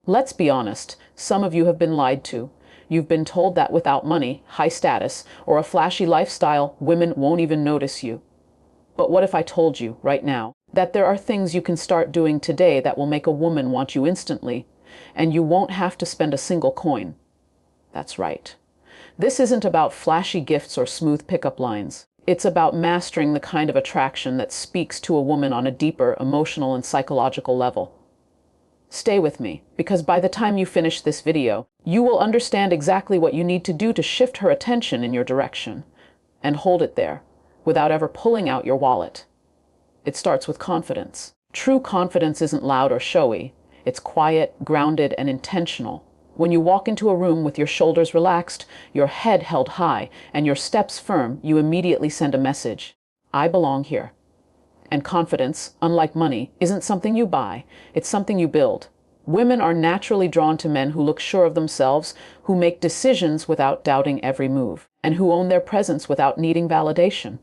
Let's be honest, some of you have been lied to. You've been told that without money, high status, or a flashy lifestyle, women won't even notice you. But what if I told you, right now, that there are things you can start doing today that will make a woman want you instantly, and you won't have to spend a single coin? That's right. This isn't about flashy gifts or smooth pickup lines. It's about mastering the kind of attraction that speaks to a woman on a deeper emotional and psychological level. Stay with me, because by the time you finish this video, you will understand exactly what you need to do to shift her attention in your direction, and hold it there, without ever pulling out your wallet. It starts with confidence. True confidence isn't loud or showy. It's quiet, grounded, and intentional. When you walk into a room with your shoulders relaxed, your head held high, and your steps firm, you immediately send a message. I belong here. And confidence, unlike money, isn't something you buy, it's something you build. Women are naturally drawn to men who look sure of themselves, who make decisions without doubting every move, and who own their presence without needing validation.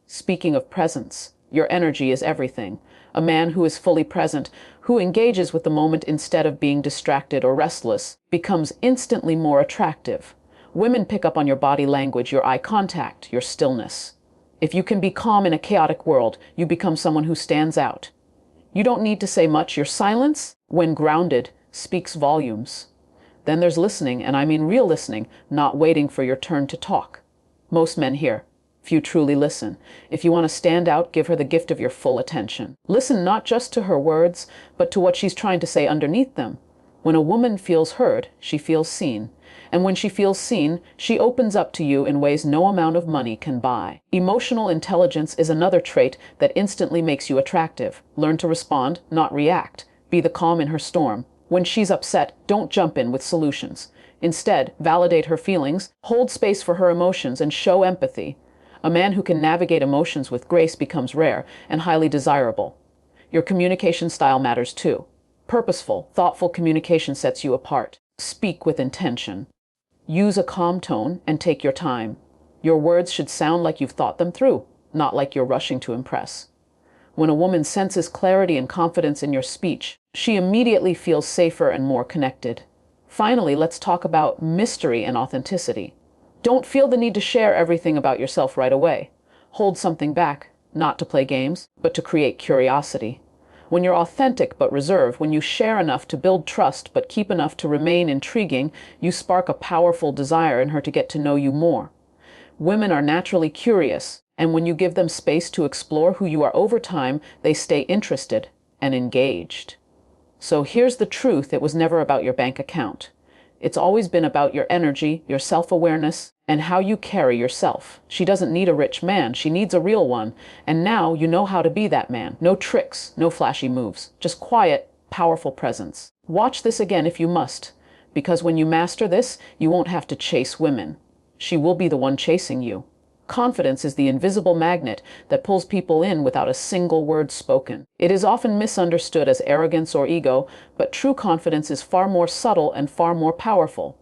Speaking of presence, your energy is everything. A man who is fully present, who engages with the moment instead of being distracted or restless, becomes instantly more attractive. Women pick up on your body language, your eye contact, your stillness. If you can be calm in a chaotic world, you become someone who stands out. You don't need to say much. Your silence, when grounded, speaks volumes. Then there's listening, and I mean real listening, not waiting for your turn to talk. Most men hear. Few truly listen. If you want to stand out, give her the gift of your full attention. Listen not just to her words, but to what she's trying to say underneath them. When a woman feels heard, she feels seen. And when she feels seen, she opens up to you in ways no amount of money can buy. Emotional intelligence is another trait that instantly makes you attractive. Learn to respond, not react. Be the calm in her storm. When she's upset, don't jump in with solutions. Instead, validate her feelings, hold space for her emotions, and show empathy. A man who can navigate emotions with grace becomes rare and highly desirable. Your communication style matters too. Purposeful, thoughtful communication sets you apart. Speak with intention. Use a calm tone and take your time. Your words should sound like you've thought them through, not like you're rushing to impress. When a woman senses clarity and confidence in your speech, she immediately feels safer and more connected. Finally, let's talk about mystery and authenticity. Don't feel the need to share everything about yourself right away. Hold something back, not to play games, but to create curiosity. When you're authentic but reserved, when you share enough to build trust but keep enough to remain intriguing, you spark a powerful desire in her to get to know you more. Women are naturally curious, and when you give them space to explore who you are over time, they stay interested and engaged. So here's the truth: it was never about your bank account. It's always been about your energy, your self-awareness, and how you carry yourself. She doesn't need a rich man, she needs a real one. And now you know how to be that man. No tricks, no flashy moves, just quiet, powerful presence. Watch this again if you must, because when you master this, you won't have to chase women. She will be the one chasing you. Confidence is the invisible magnet that pulls people in without a single word spoken. It is often misunderstood as arrogance or ego, but true confidence is far more subtle and far more powerful.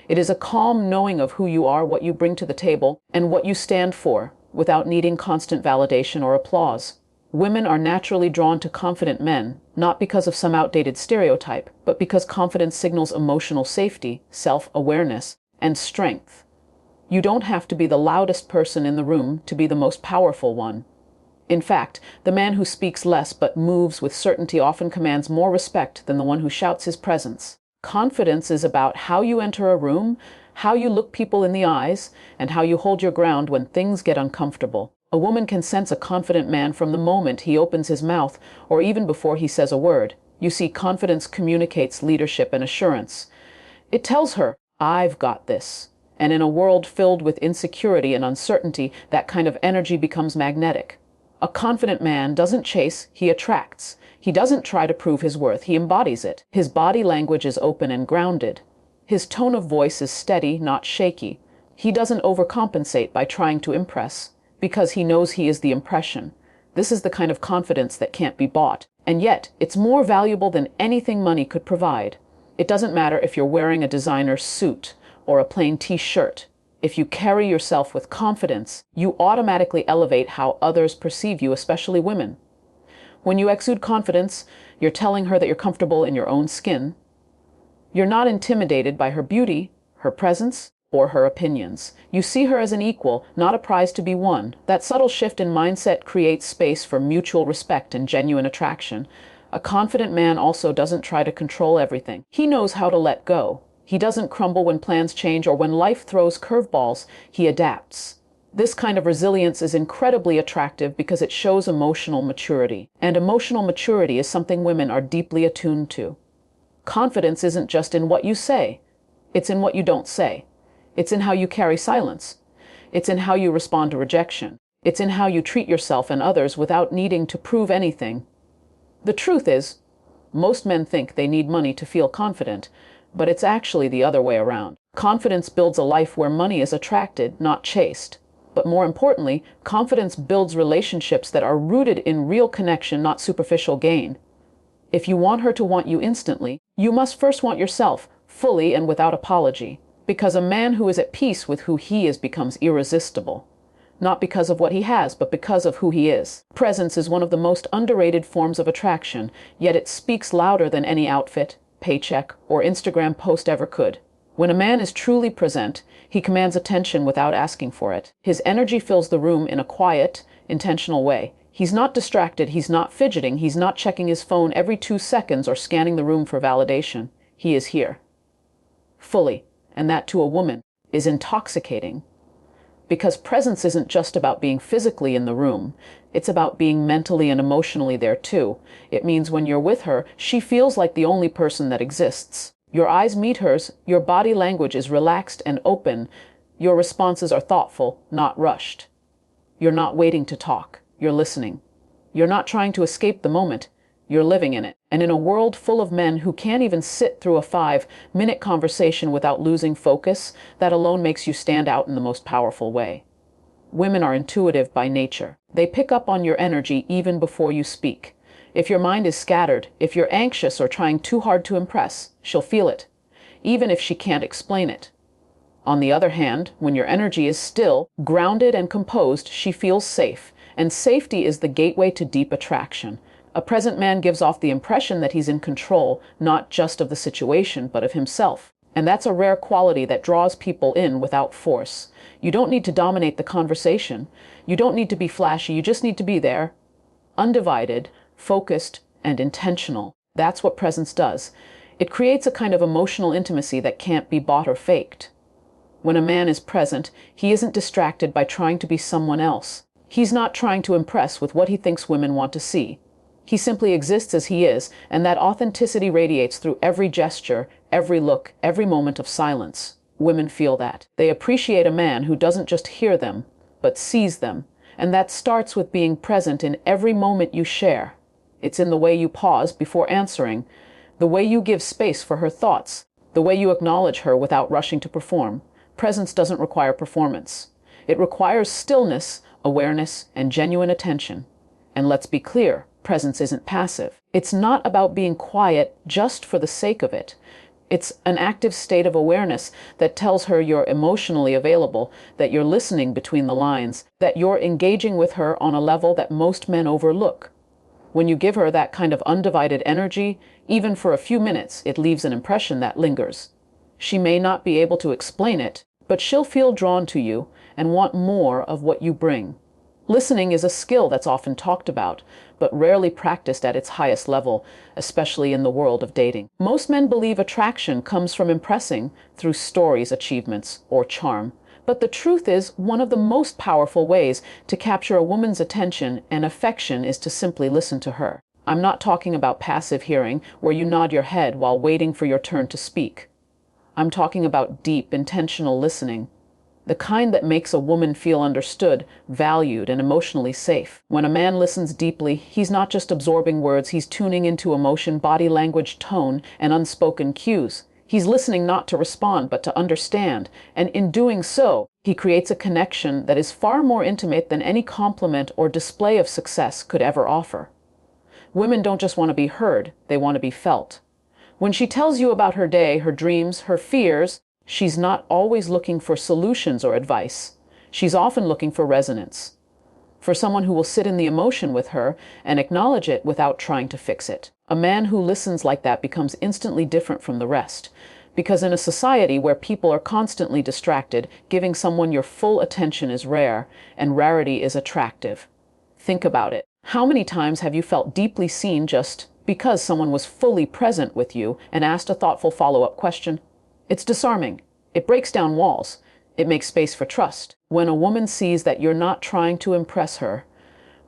It is a calm knowing of who you are, what you bring to the table, and what you stand for, without needing constant validation or applause. Women are naturally drawn to confident men, not because of some outdated stereotype, but because confidence signals emotional safety, self-awareness, and strength. You don't have to be the loudest person in the room to be the most powerful one. In fact, the man who speaks less but moves with certainty often commands more respect than the one who shouts his presence. Confidence is about how you enter a room, how you look people in the eyes, and how you hold your ground when things get uncomfortable. A woman can sense a confident man from the moment he opens his mouth, or even before he says a word. You see, confidence communicates leadership and assurance. It tells her, "I've got this." And in a world filled with insecurity and uncertainty, that kind of energy becomes magnetic. A confident man doesn't chase, he attracts. He doesn't try to prove his worth, he embodies it. His body language is open and grounded. His tone of voice is steady, not shaky. He doesn't overcompensate by trying to impress, because he knows he is the impression. This is the kind of confidence that can't be bought. And yet, it's more valuable than anything money could provide. It doesn't matter if you're wearing a designer suit or a plain t-shirt. If you carry yourself with confidence, you automatically elevate how others perceive you, especially women. When you exude confidence, you're telling her that you're comfortable in your own skin. You're not intimidated by her beauty, her presence, or her opinions. You see her as an equal, not a prize to be won. That subtle shift in mindset creates space for mutual respect and genuine attraction. A confident man also doesn't try to control everything. He knows how to let go. He doesn't crumble when plans change or when life throws curveballs. He adapts. This kind of resilience is incredibly attractive because it shows emotional maturity. And emotional maturity is something women are deeply attuned to. Confidence isn't just in what you say. It's in what you don't say. It's in how you carry silence. It's in how you respond to rejection. It's in how you treat yourself and others without needing to prove anything. The truth is, most men think they need money to feel confident, but it's actually the other way around. Confidence builds a life where money is attracted, not chased. But more importantly, confidence builds relationships that are rooted in real connection, not superficial gain. If you want her to want you instantly, you must first want yourself, fully and without apology. Because a man who is at peace with who he is becomes irresistible. Not because of what he has, but because of who he is. Presence is one of the most underrated forms of attraction, yet it speaks louder than any outfit, paycheck, or Instagram post ever could. When a man is truly present, he commands attention without asking for it. His energy fills the room in a quiet, intentional way. He's not distracted, he's not fidgeting, he's not checking his phone every 2 seconds or scanning the room for validation. He is here. Fully, and that to a woman is intoxicating. Because presence isn't just about being physically in the room, it's about being mentally and emotionally there too. It means when you're with her, she feels like the only person that exists. Your eyes meet hers, your body language is relaxed and open, your responses are thoughtful, not rushed. You're not waiting to talk, you're listening. You're not trying to escape the moment, you're living in it. And in a world full of men who can't even sit through a 5-minute conversation without losing focus, that alone makes you stand out in the most powerful way. Women are intuitive by nature. They pick up on your energy even before you speak. If your mind is scattered, if you're anxious or trying too hard to impress, she'll feel it, even if she can't explain it. On the other hand, when your energy is still, grounded and composed, she feels safe, and safety is the gateway to deep attraction. A present man gives off the impression that he's in control, not just of the situation, but of himself. And that's a rare quality that draws people in without force. You don't need to dominate the conversation. You don't need to be flashy. You just need to be there, undivided, focused, and intentional. That's what presence does. It creates a kind of emotional intimacy that can't be bought or faked. When a man is present, he isn't distracted by trying to be someone else. He's not trying to impress with what he thinks women want to see. He simply exists as he is, and that authenticity radiates through every gesture, every look, every moment of silence. Women feel that. They appreciate a man who doesn't just hear them, but sees them. And that starts with being present in every moment you share. It's in the way you pause before answering, the way you give space for her thoughts, the way you acknowledge her without rushing to perform. Presence doesn't require performance. It requires stillness, awareness, and genuine attention. And let's be clear, presence isn't passive. It's not about being quiet just for the sake of it. It's an active state of awareness that tells her you're emotionally available, that you're listening between the lines, that you're engaging with her on a level that most men overlook. When you give her that kind of undivided energy, even for a few minutes, it leaves an impression that lingers. She may not be able to explain it, but she'll feel drawn to you and want more of what you bring. Listening is a skill that's often talked about, but rarely practiced at its highest level, especially in the world of dating. Most men believe attraction comes from impressing through stories, achievements, or charm. But the truth is, one of the most powerful ways to capture a woman's attention and affection is to simply listen to her. I'm not talking about passive hearing, where you nod your head while waiting for your turn to speak. I'm talking about deep, intentional listening. The kind that makes a woman feel understood, valued, and emotionally safe. When a man listens deeply, he's not just absorbing words, he's tuning into emotion, body language, tone, and unspoken cues. He's listening not to respond, but to understand, and in doing so, he creates a connection that is far more intimate than any compliment or display of success could ever offer. Women don't just want to be heard, they want to be felt. When she tells you about her day, her dreams, her fears, she's not always looking for solutions or advice. She's often looking for resonance. For someone who will sit in the emotion with her and acknowledge it without trying to fix it. A man who listens like that becomes instantly different from the rest. Because in a society where people are constantly distracted, giving someone your full attention is rare, and rarity is attractive. Think about it. How many times have you felt deeply seen just because someone was fully present with you and asked a thoughtful follow-up question? It's disarming. It breaks down walls. It makes space for trust. When a woman sees that you're not trying to impress her,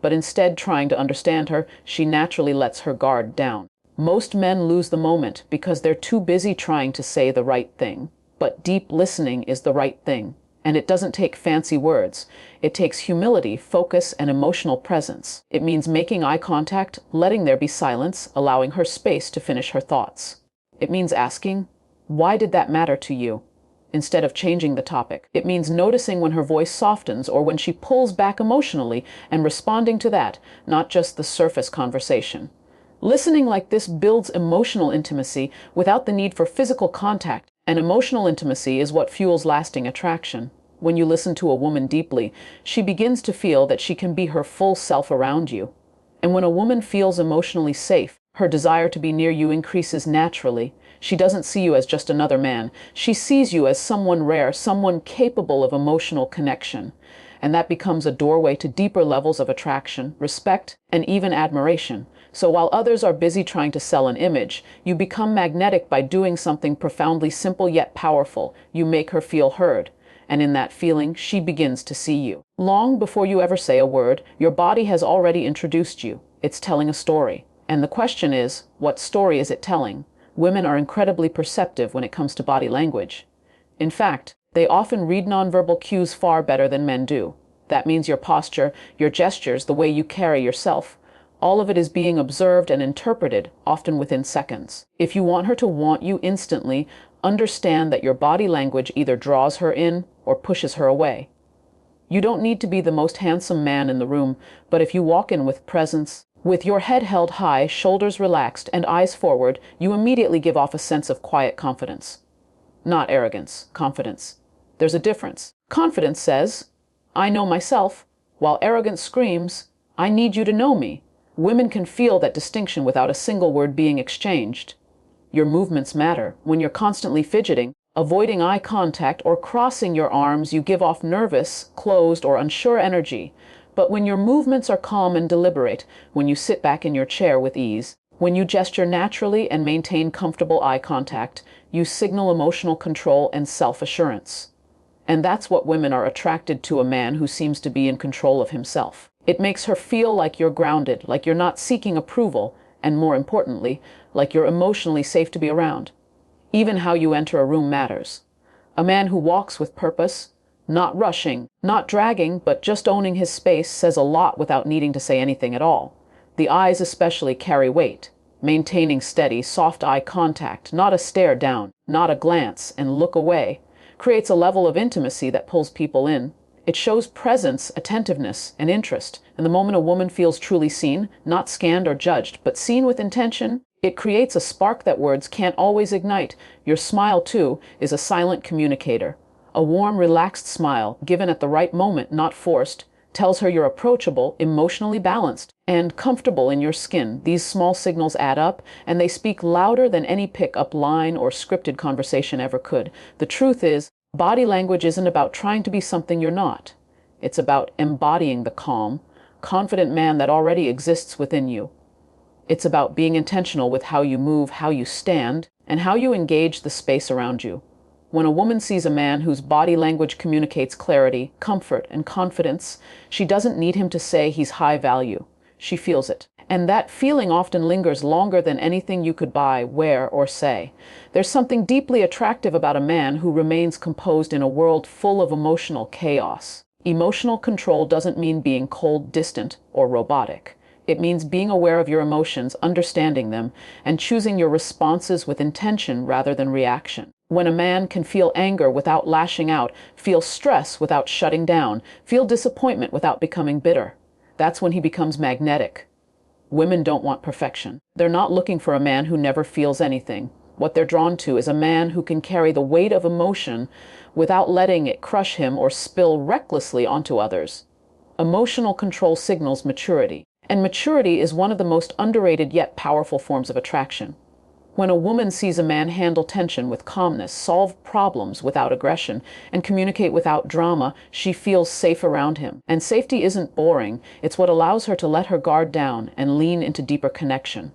but instead trying to understand her, she naturally lets her guard down. Most men lose the moment because they're too busy trying to say the right thing. But deep listening is the right thing. And it doesn't take fancy words. It takes humility, focus, and emotional presence. It means making eye contact, letting there be silence, allowing her space to finish her thoughts. It means asking, "Why did that matter to you?" instead of changing the topic. It means noticing when her voice softens or when she pulls back emotionally and responding to that, not just the surface conversation. Listening like this builds emotional intimacy without the need for physical contact, and emotional intimacy is what fuels lasting attraction. When you listen to a woman deeply, she begins to feel that she can be her full self around you. And when a woman feels emotionally safe, her desire to be near you increases naturally. She doesn't see you as just another man. She sees you as someone rare, someone capable of emotional connection. And that becomes a doorway to deeper levels of attraction, respect, and even admiration. So while others are busy trying to sell an image, you become magnetic by doing something profoundly simple yet powerful. You make her feel heard. And in that feeling, she begins to see you. Long before you ever say a word, your body has already introduced you. It's telling a story. And the question is, what story is it telling? Women are incredibly perceptive when it comes to body language. In fact, they often read nonverbal cues far better than men do. That means your posture, your gestures, the way you carry yourself. All of it is being observed and interpreted, often within seconds. If you want her to want you instantly, understand that your body language either draws her in or pushes her away. You don't need to be the most handsome man in the room, but if you walk in with presence, with your head held high, shoulders relaxed, and eyes forward, you immediately give off a sense of quiet confidence. Not arrogance, confidence. There's a difference. Confidence says, "I know myself," while arrogance screams, "I need you to know me." Women can feel that distinction without a single word being exchanged. Your movements matter. When you're constantly fidgeting, avoiding eye contact, or crossing your arms, you give off nervous, closed, or unsure energy. But when your movements are calm and deliberate, when you sit back in your chair with ease, when you gesture naturally and maintain comfortable eye contact, you signal emotional control and self-assurance. And that's what women are attracted to a man who seems to be in control of himself. It makes her feel like you're grounded, like you're not seeking approval, and more importantly, like you're emotionally safe to be around. Even how you enter a room matters. A man who walks with purpose, not rushing, not dragging, but just owning his space, says a lot without needing to say anything at all. The eyes especially carry weight. Maintaining steady, soft eye contact, not a stare down, not a glance and look away, creates a level of intimacy that pulls people in. It shows presence, attentiveness, and interest. And the moment a woman feels truly seen, not scanned or judged, but seen with intention, it creates a spark that words can't always ignite. Your smile, too, is a silent communicator. A warm, relaxed smile, given at the right moment, not forced, tells her you're approachable, emotionally balanced, and comfortable in your skin. These small signals add up, and they speak louder than any pick-up line or scripted conversation ever could. The truth is, body language isn't about trying to be something you're not. It's about embodying the calm, confident man that already exists within you. It's about being intentional with how you move, how you stand, and how you engage the space around you. When a woman sees a man whose body language communicates clarity, comfort, and confidence, she doesn't need him to say he's high value. She feels it. And that feeling often lingers longer than anything you could buy, wear, or say. There's something deeply attractive about a man who remains composed in a world full of emotional chaos. Emotional control doesn't mean being cold, distant, or robotic. It means being aware of your emotions, understanding them, and choosing your responses with intention rather than reaction. When a man can feel anger without lashing out, feel stress without shutting down, feel disappointment without becoming bitter, that's when he becomes magnetic. Women don't want perfection. They're not looking for a man who never feels anything. What they're drawn to is a man who can carry the weight of emotion without letting it crush him or spill recklessly onto others. Emotional control signals maturity. And maturity is one of the most underrated yet powerful forms of attraction. When a woman sees a man handle tension with calmness, solve problems without aggression, and communicate without drama, she feels safe around him. And safety isn't boring, it's what allows her to let her guard down and lean into deeper connection.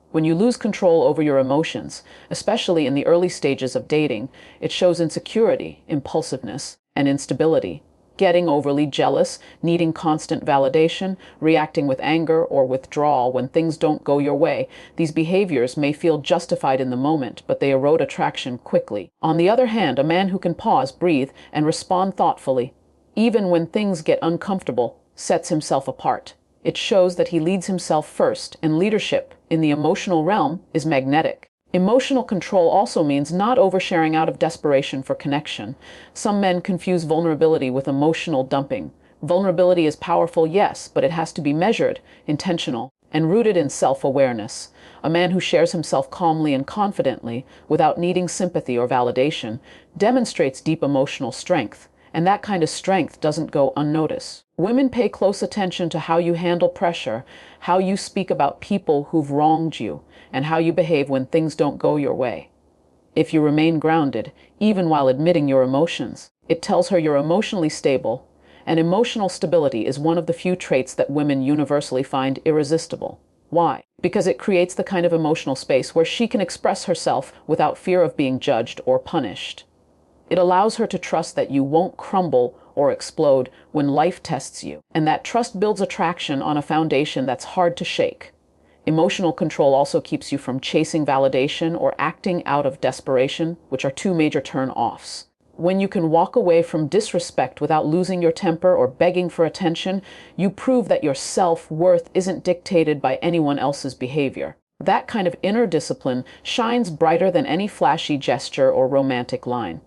When you lose control over your emotions, especially in the early stages of dating, it shows insecurity, impulsiveness, and instability. Getting overly jealous, needing constant validation, reacting with anger or withdrawal when things don't go your way. These behaviors may feel justified in the moment, but they erode attraction quickly. On the other hand, a man who can pause, breathe, and respond thoughtfully, even when things get uncomfortable, sets himself apart. It shows that he leads himself first, and leadership, in the emotional realm, is magnetic. Emotional control also means not oversharing out of desperation for connection. Some men confuse vulnerability with emotional dumping. Vulnerability is powerful, yes, but it has to be measured, intentional, and rooted in self-awareness. A man who shares himself calmly and confidently, without needing sympathy or validation, demonstrates deep emotional strength. And that kind of strength doesn't go unnoticed. Women pay close attention to how you handle pressure, how you speak about people who've wronged you, and how you behave when things don't go your way. If you remain grounded, even while admitting your emotions, it tells her you're emotionally stable, and emotional stability is one of the few traits that women universally find irresistible. Why? Because it creates the kind of emotional space where she can express herself without fear of being judged or punished. It allows her to trust that you won't crumble or explode when life tests you, and that trust builds attraction on a foundation that's hard to shake. Emotional control also keeps you from chasing validation or acting out of desperation, which are two major turn-offs. When you can walk away from disrespect without losing your temper or begging for attention, you prove that your self-worth isn't dictated by anyone else's behavior. That kind of inner discipline shines brighter than any flashy gesture or romantic line.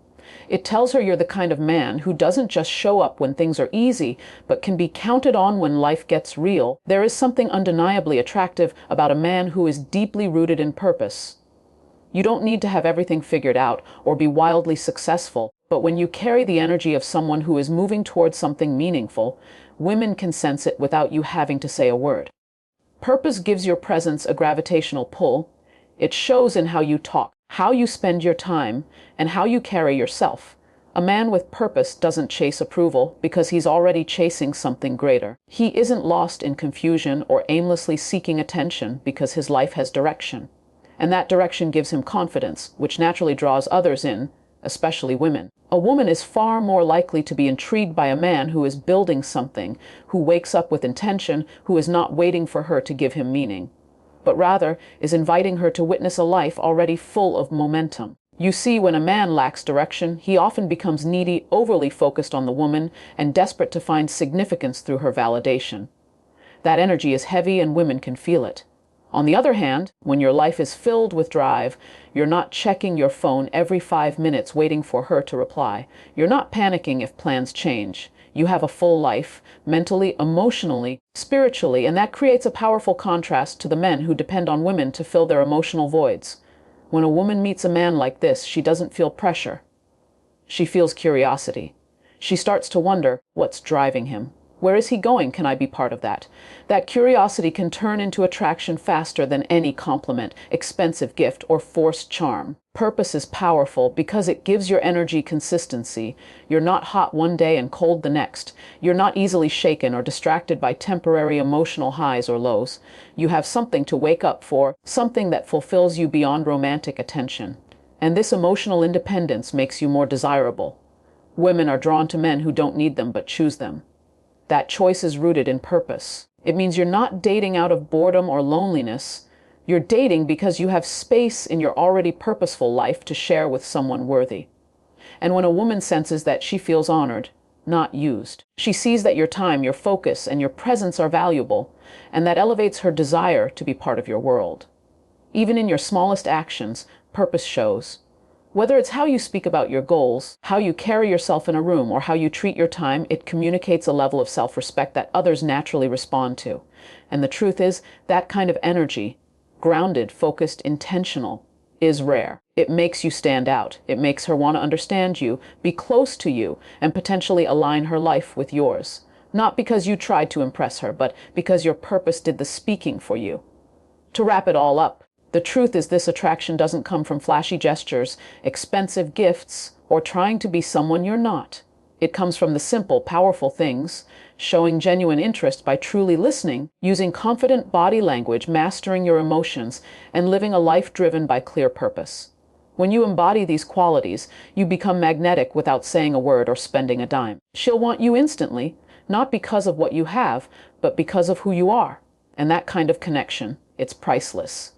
It tells her you're the kind of man who doesn't just show up when things are easy, but can be counted on when life gets real. There is something undeniably attractive about a man who is deeply rooted in purpose. You don't need to have everything figured out or be wildly successful, but when you carry the energy of someone who is moving towards something meaningful, women can sense it without you having to say a word. Purpose gives your presence a gravitational pull. It shows in how you talk, how you spend your time, and how you carry yourself. A man with purpose doesn't chase approval because he's already chasing something greater. He isn't lost in confusion or aimlessly seeking attention because his life has direction. And that direction gives him confidence, which naturally draws others in, especially women. A woman is far more likely to be intrigued by a man who is building something, who wakes up with intention, who is not waiting for her to give him meaning, but rather is inviting her to witness a life already full of momentum. You see, when a man lacks direction, he often becomes needy, overly focused on the woman, and desperate to find significance through her validation. That energy is heavy and women can feel it. On the other hand, when your life is filled with drive, you're not checking your phone every 5 minutes waiting for her to reply. You're not panicking if plans change. You have a full life, mentally, emotionally, spiritually, and that creates a powerful contrast to the men who depend on women to fill their emotional voids. When a woman meets a man like this, she doesn't feel pressure. She feels curiosity. She starts to wonder, what's driving him? Where is he going? Can I be part of that? That curiosity can turn into attraction faster than any compliment, expensive gift, or forced charm. Purpose is powerful because it gives your energy consistency. You're not hot one day and cold the next. You're not easily shaken or distracted by temporary emotional highs or lows. You have something to wake up for, something that fulfills you beyond romantic attention. And this emotional independence makes you more desirable. Women are drawn to men who don't need them but choose them. That choice is rooted in purpose. It means you're not dating out of boredom or loneliness. You're dating because you have space in your already purposeful life to share with someone worthy. And when a woman senses that, she feels honored, not used. She sees that your time, your focus, and your presence are valuable, and that elevates her desire to be part of your world. Even in your smallest actions, purpose shows. Whether it's how you speak about your goals, how you carry yourself in a room, or how you treat your time, it communicates a level of self-respect that others naturally respond to. And the truth is, that kind of energy, grounded, focused, intentional, is rare. It makes you stand out. It makes her want to understand you, be close to you, and potentially align her life with yours. Not because you tried to impress her, but because your purpose did the speaking for you. To wrap it all up, the truth is this attraction doesn't come from flashy gestures, expensive gifts, or trying to be someone you're not. It comes from the simple, powerful things, showing genuine interest by truly listening, using confident body language, mastering your emotions, and living a life driven by clear purpose. When you embody these qualities, you become magnetic without saying a word or spending a dime. She'll want you instantly, not because of what you have, but because of who you are. And that kind of connection, it's priceless.